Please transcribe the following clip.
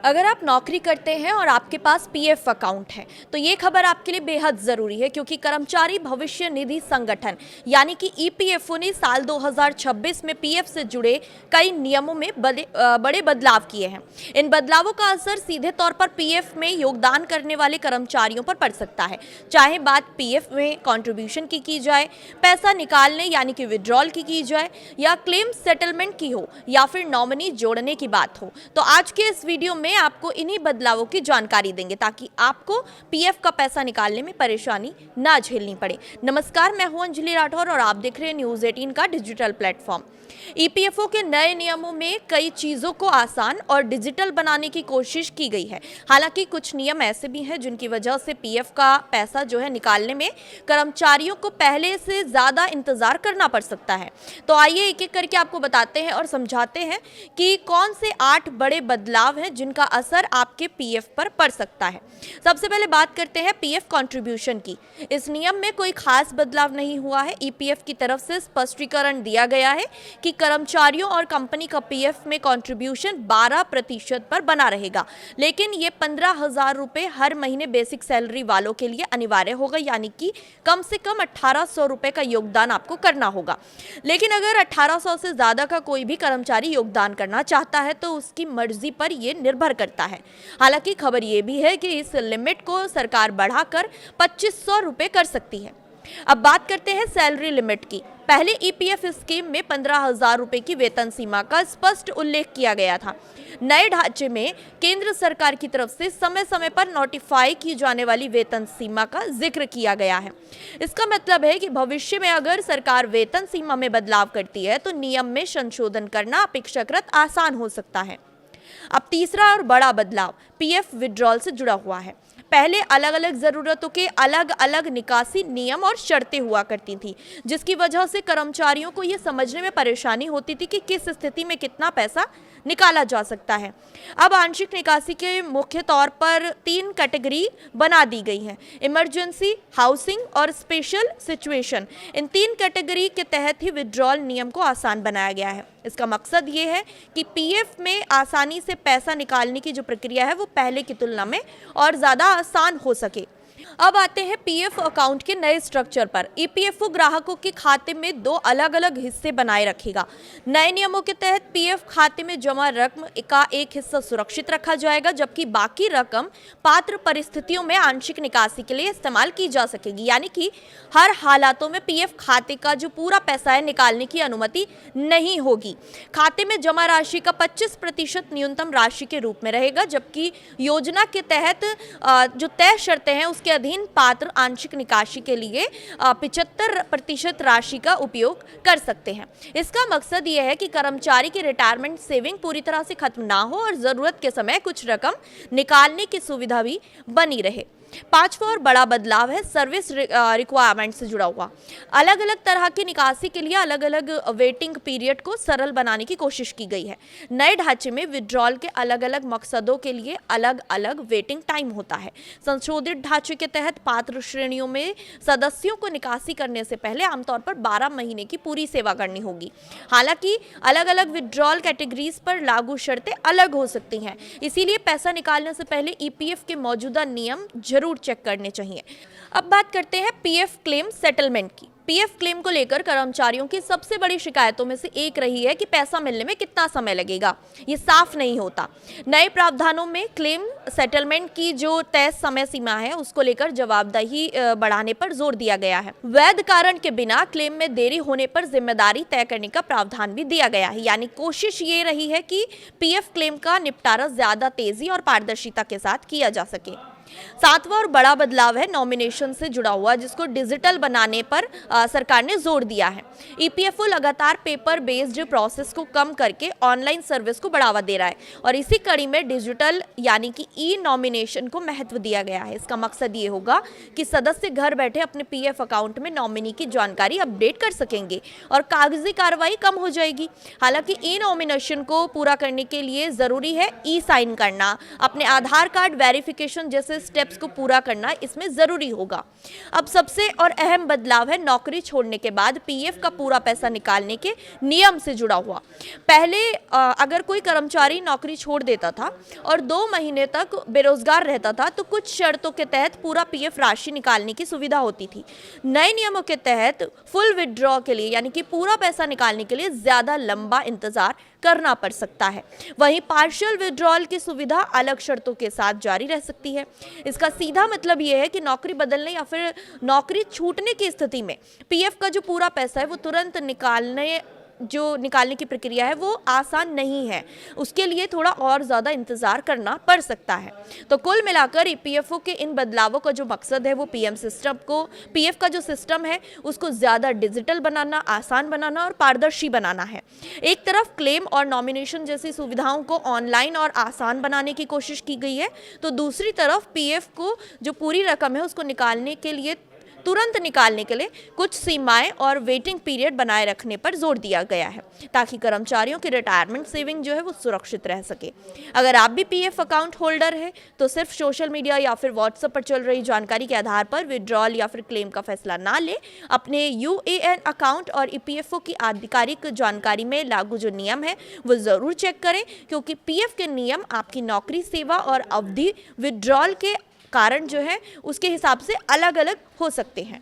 अगर आप नौकरी करते हैं और आपके पास पीएफ अकाउंट है तो ये खबर आपके लिए बेहद जरूरी है, क्योंकि कर्मचारी भविष्य निधि संगठन यानी कि ईपीएफओ ने साल 2026 में पीएफ से जुड़े कई नियमों में बड़े बदलाव किए हैं। इन बदलावों का असर सीधे तौर पर पीएफ में योगदान करने वाले कर्मचारियों पर पड़ सकता है, चाहे बात पीएफ में कंट्रीब्यूशन की जाए, पैसा निकालने यानी कि विड्रॉल की जाए, या क्लेम सेटलमेंट की हो, या फिर नॉमिनी जोड़ने की बात हो। तो आज के इस वीडियो में आपको इन्हीं बदलावों की जानकारी देंगे ताकि आपको पीएफ का पैसा निकालने में परेशानी ना झेलनी पड़े। नमस्कार, मैं हूं अंजलि राठौर और आप देख रहे हैं न्यूज़ 18 का डिजिटल प्लेटफॉर्म। ईपीएफओ के नए नियमों में कई चीजों को आसान और डिजिटल बनाने की कोशिश की गई है। हालांकि कुछ नियम ऐसे भी हैं जिनकी वजह से पीएफ का पैसा निकालने में कर्मचारियों को पहले से ज्यादा इंतजार करना पड़ सकता है। तो आइए एक एक करके आपको बताते हैं और समझाते हैं कि कौन से 8 बड़े बदलाव हैं जिनका असर आपके पीएफ पर पड़ सकता है। सबसे पहले बात करते हैं पीएफ कंट्रीब्यूशन की। इस नियम में कोई खास बदलाव नहीं हुआ है। ईपीएफ की तरफ से स्पष्टीकरण दिया गया है कि कर्मचारियों और कंपनी का पीएफ में कंट्रीब्यूशन 12% पर बना रहेगा, लेकिन ये 15,000 रुपए हर महीने बेसिक सैलरी वालों के लिए अनिवार्य होगा, यानी कि कम से कम 1,800 रुपए का योगदान आपको करना होगा। लेकिन अगर 1,800 से ज्यादा का कोई भी कर्मचारी योगदान करना चाहता है तो उसकी मर्जी पर यह निर्भर करता है। हालांकि खबर यह भी है कि इस लिमिट को सरकार बढ़ाकर 2,500 रुपए कर सकती है। अब बात करते हैं सैलरी लिमिट की। पहले ईपीएफ स्कीम में 15,000 रुपए की वेतन सीमा का स्पष्ट उल्लेख किया गया था। नए ढांचे में केंद्र सरकार की तरफ से समय समय पर नोटिफाई की जाने वाली वेतन सीमा का जिक्र किया गया है। इसका मतलब है कि भविष्य में अगर सरकार वेतन सीमा में बदलाव करती है तो नियम में संशोधन करना अपेक्षाकृत आसान हो सकता है। अब तीसरा और बड़ा बदलाव पीएफ विड्रॉल से जुड़ा हुआ है। पहले अलग अलग जरूरतों के अलग अलग निकासी नियम और शर्तें हुआ करती थी, जिसकी वजह से कर्मचारियों को यह समझने में परेशानी होती थी कि किस स्थिति में कितना पैसा निकाला जा सकता है। अब आंशिक निकासी के मुख्य तौर पर 3 कैटेगरी बना दी गई हैं: इमरजेंसी, हाउसिंग और स्पेशल सिचुएशन। इन 3 कैटेगरी के तहत ही विड्रॉल नियम को आसान बनाया गया है। इसका मकसद ये है कि पीएफ में आसानी से पैसा निकालने की जो प्रक्रिया है वो पहले की तुलना में और ज़्यादा आसान हो सके। अब आते हैं पीएफ अकाउंट के नए स्ट्रक्चर पर। ईपीएफओ ग्राहकों के खाते में 2 अलग अलग हिस्से बनाए रखेगा। नए नियमों के तहत पीएफ खाते में जमा रकम का एक हिस्सा सुरक्षित रखा जाएगा, जबकि बाकी रकम पात्र परिस्थितियों में आंशिक निकासी के लिए इस्तेमाल की जा सकेगी। यानी कि हर हालातों में पीएफ खाते का जो पूरा पैसा है निकालने की अनुमति नहीं होगी। खाते में जमा राशि का 25% न्यूनतम राशि के रूप में रहेगा, जबकि योजना के तहत जो तय शर्तें हैं उसके अधीन पात्र आंशिक निकासी के लिए 75% राशि का उपयोग कर सकते हैं। इसका मकसद यह है कि कर्मचारी की रिटायरमेंट सेविंग पूरी तरह से खत्म ना हो और जरूरत के समय कुछ रकम निकालने की सुविधा भी बनी रहे। पांचवा और बड़ा बदलाव है सर्विस रिक्वायरमेंट से जुड़ा हुआ। अलग अलग तरह की निकासी के लिए अलग अलग वेटिंग पीरियड को सरल बनाने की कोशिश की गई है। नए ढांचे में विड्रॉल के अलग अलग मकसदों के लिए अलग अलग वेटिंग टाइम होता है। संशोधित ढांचे के तहत पात्र श्रेणियों में सदस्यों को निकासी करने से पहले आमतौर पर 12 महीने की पूरी सेवा करनी होगी। हालांकि अलग अलग विड्रॉल कैटेगरीज पर लागू शर्तें अलग हो सकती हैं, इसीलिए पैसा निकालने से पहले ईपीएफ के मौजूदा नियम जरूर चेक करने चाहिए। अब बात करते हैं पीएफ क्लेम सेटलमेंट की। पीएफ क्लेम को लेकर कर्मचारियों की सबसे बड़ी शिकायतों में से एक रही है कि पैसा मिलने में कितना समय लगेगा, ये साफ नहीं होता। नए प्रावधानों में क्लेम सेटलमेंट की जो तय समय सीमा है उसको लेकर जवाबदेही बढ़ाने पर जोर दिया गया है। वैध कारण के बिना क्लेम में देरी होने पर जिम्मेदारी तय करने का प्रावधान भी दिया गया है। यानी कोशिश ये रही है कि पीएफ क्लेम का निपटारा ज्यादा तेजी और पारदर्शिता के साथ किया जा सके। सातवां और बड़ा बदलाव है नॉमिनेशन से जुड़ा हुआ, जिसको डिजिटल बनाने पर सरकार ने जोर दिया है। ईपीएफओ लगातार पेपर बेस्ड प्रोसेस को कम करके ऑनलाइन सर्विस को बढ़ावा दे रहा है और इसी कड़ी में डिजिटल यानी कि ई नॉमिनेशन को महत्व दिया गया है। इसका मकसद ये होगा कि सदस्य घर बैठे अपने पीएफ अकाउंट में नॉमिनी की जानकारी अपडेट कर सकेंगे और कागजी कार्रवाई कम हो जाएगी। हालांकि ई नॉमिनेशन को पूरा करने के लिए जरूरी है ई साइन करना, अपने आधार कार्ड वेरिफिकेशन जैसे जैसे स्टेप्स को पूरा करना इसमें ज़रूरी होगा। अब सबसे और अहम बदलाव है नौकरी छोड़ने के बाद पीएफ का पूरा पैसा निकालने के नियम से जुड़ा हुआ। पहले अगर कोई कर्मचारी नौकरी छोड़ देता था और 2 महीने तक बेरोजगार रहता था तो कुछ शर्तों के तहत पूरा पीएफ राशि निकालने की सुविधा होती थी। नए नियमों के तहत फुल विथड्रॉ के लिए यानी कि पूरा पैसा निकालने के लिए ज़्यादा लंबा इंतजार करना पड़ सकता है। वहीं पार्शियल विथड्रॉल की सुविधा अलग शर्तों के साथ जारी रह सकती है। इसका सीधा मतलब यह है कि नौकरी बदलने या फिर नौकरी छूटने की स्थिति में पीएफ का जो पूरा पैसा है वो तुरंत निकालने की प्रक्रिया है वो आसान नहीं है। उसके लिए थोड़ा और ज़्यादा इंतज़ार करना पड़ सकता है। तो कुल मिलाकर ईपीएफओ के इन बदलावों का जो मकसद है वो पीएफ का जो सिस्टम है उसको ज़्यादा डिजिटल बनाना, आसान बनाना और पारदर्शी बनाना है। एक तरफ क्लेम और नॉमिनेशन जैसी सुविधाओं को ऑनलाइन और आसान बनाने की कोशिश की गई है, तो दूसरी तरफ पीएफ को जो पूरी रकम है उसको तुरंत निकालने के लिए कुछ सीमाएं और वेटिंग पीरियड बनाए रखने पर जोर दिया गया है ताकि कर्मचारियों की रिटायरमेंट सेविंग जो है वो सुरक्षित रह सके। अगर आप भी पीएफ अकाउंट होल्डर है तो सिर्फ सोशल मीडिया या फिर व्हाट्सएप पर चल रही जानकारी के आधार पर विड्रॉल या फिर क्लेम का फैसला ना ले। अपने यूएएन अकाउंट और ईपीएफओ की आधिकारिक जानकारी में लागू जो नियम है वो ज़रूर चेक करें, क्योंकि पीएफ के नियम आपकी नौकरी, सेवा और अवधि विड्रॉल के कारण जो है उसके हिसाब से अलग अलग हो सकते हैं।